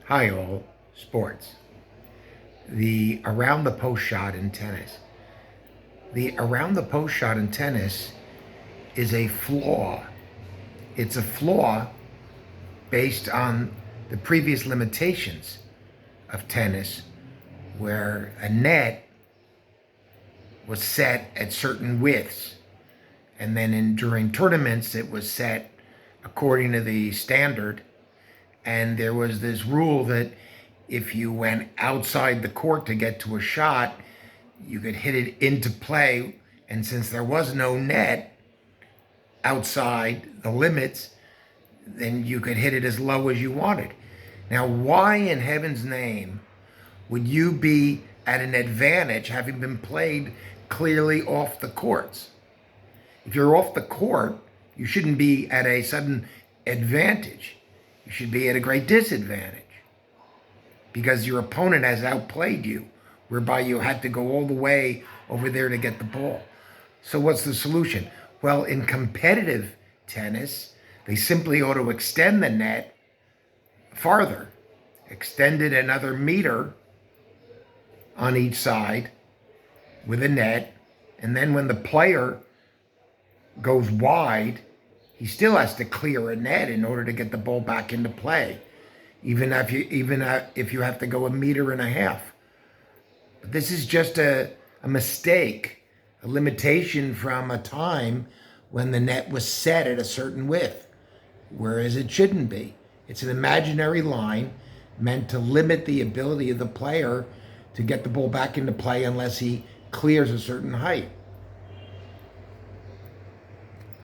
Hi, all sports. The around the post shot in tennis. The around the post shot in tennis is a flaw. It's a flaw based on the previous limitations of tennis, where a net was set at certain widths. And then during tournaments, it was set according to the standard. And there was this rule that if you went outside the court to get to a shot, you could hit it into play. And since there was no net outside the limits, then you could hit it as low as you wanted. Now, why in heaven's name would you be at an advantage having been played clearly off the courts? If you're off the court, you shouldn't be at a sudden advantage. You should be at a great disadvantage because your opponent has outplayed you, whereby you had to go all the way over there to get the ball. So what's the solution? Well, in competitive tennis, they simply ought to extend the net farther, extend it another meter on each side with a net, and then when the player goes wide, he still has to clear a net in order to get the ball back into play, even if you have to go a meter and a half. But this is just a mistake, a limitation from a time when the net was set at a certain width, whereas it shouldn't be. It's an imaginary line meant to limit the ability of the player to get the ball back into play unless he clears a certain height.